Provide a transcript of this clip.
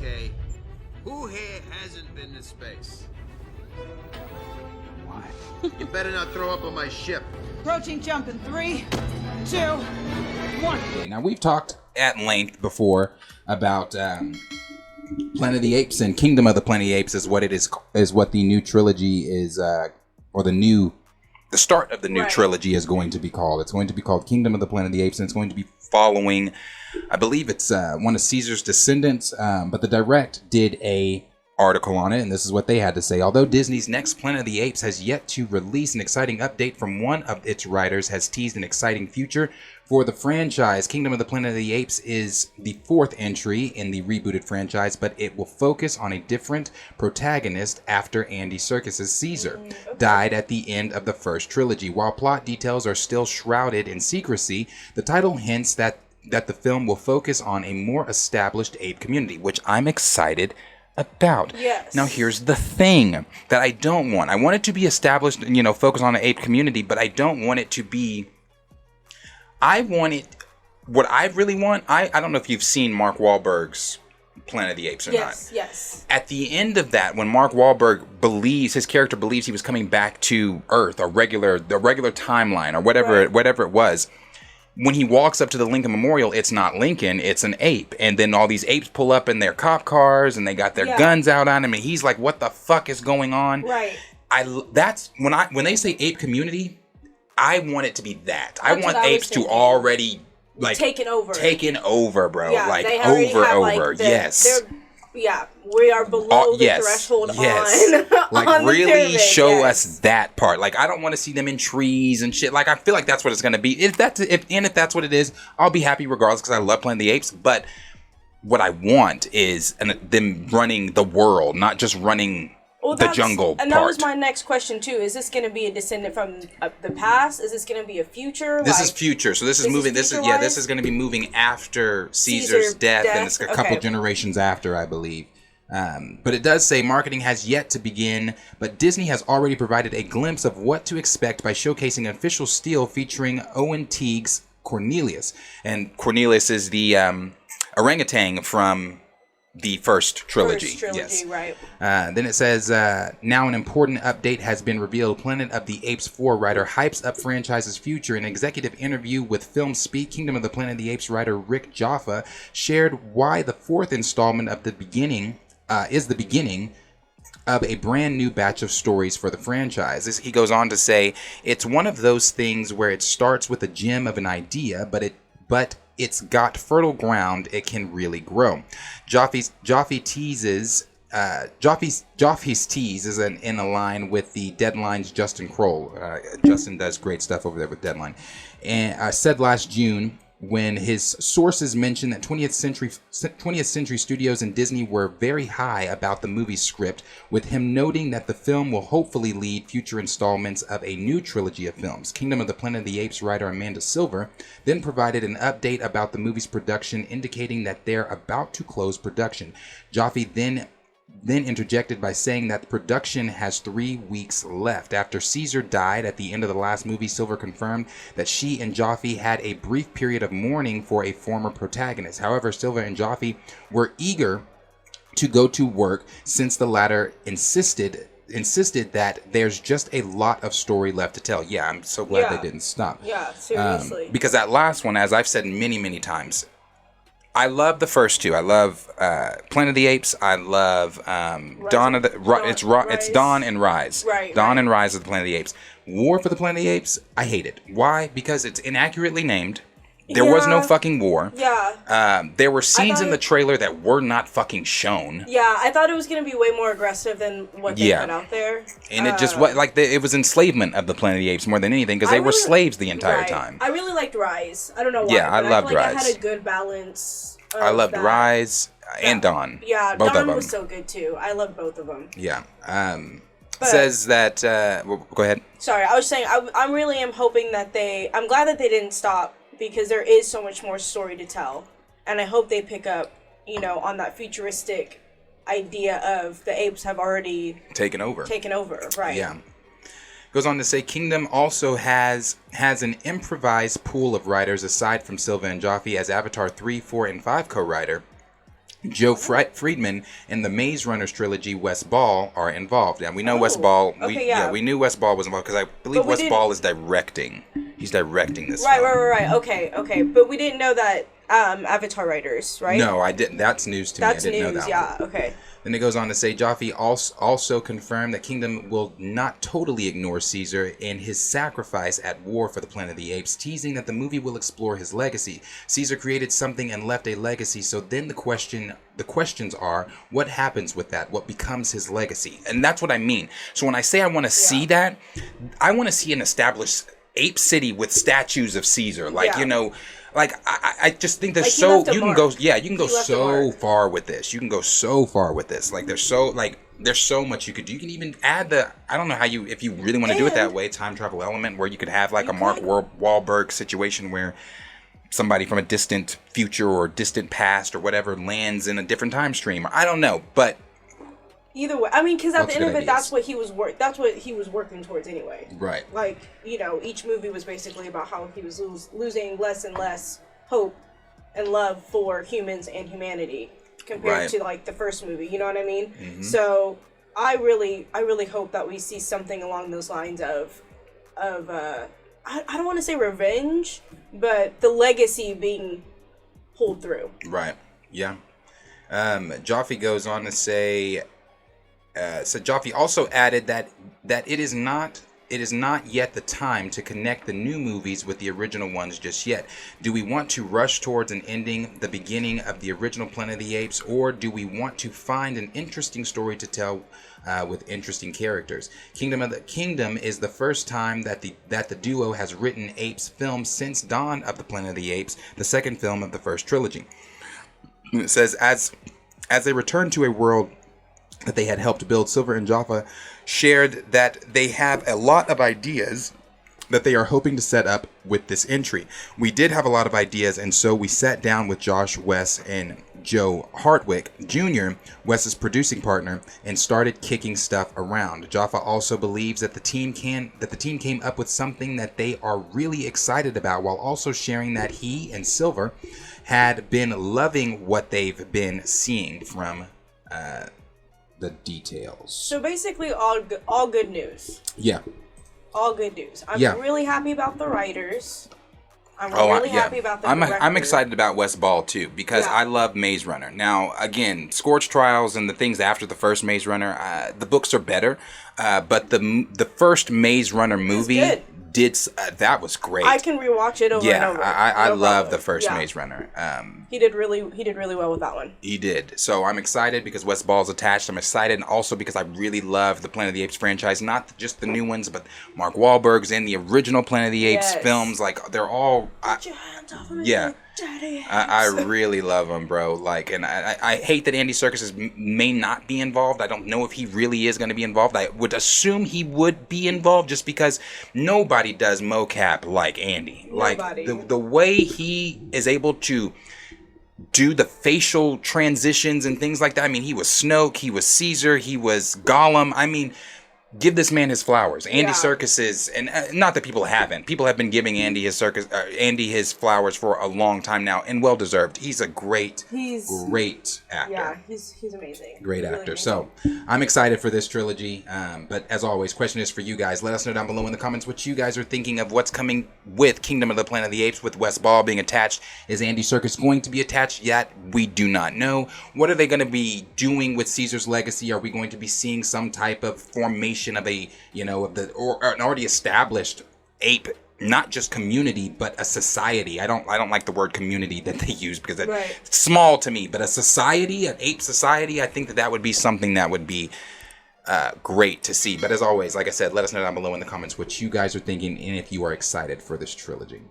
Okay, who here hasn't been to space? Why? You better not throw up on my ship. Approaching jump in 3, 2, 1. Now, we've talked at length before about Planet of the Apes, and Kingdom of the Planet of the Apes is what the new trilogy is, or the start of the new trilogy is going to be called. It's going to be called Kingdom of the Planet of the Apes, and it's going to be following, I believe it's one of Caesar's descendants, but the Direct did a article on it, and this is what they had to say. Although Disney's next Planet of the Apes has yet to release an exciting update from one of its writers has teased an exciting future for the franchise. Kingdom of the Planet of the Apes is the fourth entry in the rebooted franchise, but it will focus on a different protagonist after Andy Serkis's Caesar died at the end of the first trilogy. While plot details are still shrouded in secrecy, the title hints that the film will focus on a more established ape community, which I'm excited about. Yes. Now, here's the thing that I don't want. I want it to be established, focus on an ape community, but I don't want it to be... What I really want, I don't know if you've seen Mark Wahlberg's Planet of the Apes or not. Yes. At the end of that, when Mark Wahlberg his character believes he was coming back to Earth, the regular timeline, or whatever it was, when he walks up to the Lincoln Memorial, it's not Lincoln, it's an ape. And then all these apes pull up in their cop cars and they got their guns out on him, and he's like, what the fuck is going on? Right. That's when they say ape community, I want it to be that. I want apes to already taken over, bro. Yeah, like they already over. have, Yes. We are below the threshold on like on really the pyramid, show us that part. Like, I don't want to see them in trees and shit. Like, I feel like that's what it's gonna be. If that's what it is, I'll be happy regardless, because I love Planet of the Apes. But what I want is them running the world, not just running the jungle and part. that was my next question too. Is this going to be a descendant from the past? Is this going to be a future? This is future. So this is moving. This is going to be moving after Caesar's death, and it's a couple generations after, I believe. But it does say marketing has yet to begin, but Disney has already provided a glimpse of what to expect by showcasing an official still featuring Owen Teague's Cornelius. And Cornelius is the orangutan from the first trilogy. Yes. Right. Then it says, now an important update has been revealed. Planet of the Apes 4 writer hypes up franchise's future. In an executive interview with Film Speak, Kingdom of the Planet of the Apes writer Rick Jaffa shared why the fourth installment of the beginning is the beginning of a brand new batch of stories for the franchise. He goes on to say, it's one of those things where it starts with a gem of an idea, but it's got fertile ground, it can really grow. Joffe's tease is in a line with the Deadline's Justin Kroll. Justin does great stuff over there with Deadline. And said last June, when his sources mentioned that 20th Century Studios and Disney were very high about the movie script, with him noting that the film will hopefully lead future installments of a new trilogy of films. Kingdom of the Planet of the Apes writer Amanda Silver then provided an update about the movie's production, indicating that they're about to close production. Jaffe then interjected by saying that the production has 3 weeks left. After Caesar died at the end of the last movie, Silver confirmed that she and Jaffe had a brief period of mourning for a former protagonist. However, Silver and Jaffe were eager to go to work, since the latter insisted that there's just a lot of story left to tell. Yeah, I'm so glad they didn't stop. Yeah, seriously. Because that last one, as I've said many, many times, I love the first two. I love Planet of the Apes. I love Dawn and Rise. Dawn and Rise of the Planet of the Apes. War for the Planet of the Apes, I hate it. Why? Because it's inaccurately named. There was no fucking war. Yeah. There were scenes in the trailer that were not fucking shown. Yeah, I thought it was going to be way more aggressive than what they put out there. And it just it was enslavement of the Planet of the Apes more than anything, because they were slaves the entire time. I really liked Rise. I don't know why. Yeah, I loved Rise. I had a good balance. I loved Rise and Dawn. Yeah, both Dawn of them was so good too. I loved both of them. Yeah. Says that. Go ahead. Sorry, I was saying I really am hoping that I'm glad that they didn't stop, because there is so much more story to tell, and I hope they pick up, on that futuristic idea of the apes have already taken over, right? Yeah. Goes on to say, Kingdom also has an improvised pool of writers aside from Silva and Jaffe as Avatar 3, 4, and 5 co-writer. Joe Friedman and the Maze Runners trilogy, Wes Ball, are involved. And we know Wes Ball. We knew Wes Ball was involved because I believe Wes Ball is directing. He's directing this. Right. Okay. But we didn't know that Avatar writers, right? No, I didn't. That's news to me. I didn't know that. Yeah. Okay. Then it goes on to say, Jaffe also confirmed that Kingdom will not totally ignore Caesar and his sacrifice at war for the Planet of the Apes, teasing that the movie will explore his legacy. Caesar created something and left a legacy, so then the questions are, what happens with that? What becomes his legacy? And that's what I mean. So when I say I want to see that, I want to see an established ape city with statues of Caesar, Like, I just think there's you can go so far with this. You can go so far with this. Like, there's so much you could do. You can even add I don't know if you really want to do it that way, time travel element, where you could have like a Mark Wahlberg situation where somebody from a distant future or distant past or whatever lands in a different time stream. I don't know, but either way, I mean, because at the end of it, that's what he was working towards anyway. Right. Like, each movie was basically about how he was losing less and less hope and love for humans and humanity compared to like the first movie. You know what I mean? Mm-hmm. So I really hope that we see something along those lines of I don't want to say revenge, but the legacy being pulled through. Right. Yeah. Jaffe goes on to say. So Jaffe also added that it is not yet the time to connect the new movies with the original ones just yet. Do we want to rush towards an ending, the beginning of the original Planet of the Apes, or do we want to find an interesting story to tell with interesting characters? Kingdom is the first time that the duo has written Apes films since Dawn of the Planet of the Apes, the second film of the first trilogy. It says as they return to a world that they had helped build, Silver and Jaffe shared that they have a lot of ideas that they are hoping to set up with this entry. We did have a lot of ideas, and so we sat down with Josh, Wes, and Joe Hartwick Jr., Wes's producing partner, and started kicking stuff around. Jaffe also believes that the team came up with something that they are really excited about, while also sharing that he and Silver had been loving what they've been seeing from the details. So basically all good news. Yeah. All good news. I'm really happy about the writers. I'm really happy about the director. I'm excited about Wes Ball too, because I love Maze Runner. Now, again, Scorch Trials and the things after the first Maze Runner, the books are better, but the first Maze Runner movie that was great. I can rewatch it over and over. I love the first Maze Runner. He did really well with that one. He did. So I'm excited because Wes Ball's attached. I'm excited, and also because I really love the Planet of the Apes franchise, not just the new ones, but Mark Wahlberg's in the original Planet of the Apes films. Like, they're all. Get your hands off of me, Daddy. I really love him, bro. Like, and I hate that Andy Serkis may not be involved. I don't know if he really is going to be involved. I would assume he would be involved, just because nobody does mocap like Andy. Nobody. Like, the way he is able to do the facial transitions and things like that. I mean, he was Snoke, he was Caesar, he was Gollum. I mean, give this man his flowers. Andy Serkis is, and not that people haven't. People have been giving Andy his flowers for a long time now, and well deserved. He's a great actor. Yeah, he's amazing. Great Really actor. amazing. So I'm excited for this trilogy. But as always, question is for you guys. Let us know down below in the comments what you guys are thinking of what's coming with Kingdom of the Planet of the Apes, with Wes Ball being attached. Is Andy Serkis going to be attached yet? We do not know. What are they going to be doing with Caesar's legacy? Are we going to be seeing some type of formation of an already established ape, not just community, but a society? I don't like the word community that they use, because it's small to me, but a society, an ape society, I think that would be something that would be great to see. But as always, like I said, let us know down below in the comments what you guys are thinking and if you are excited for this trilogy.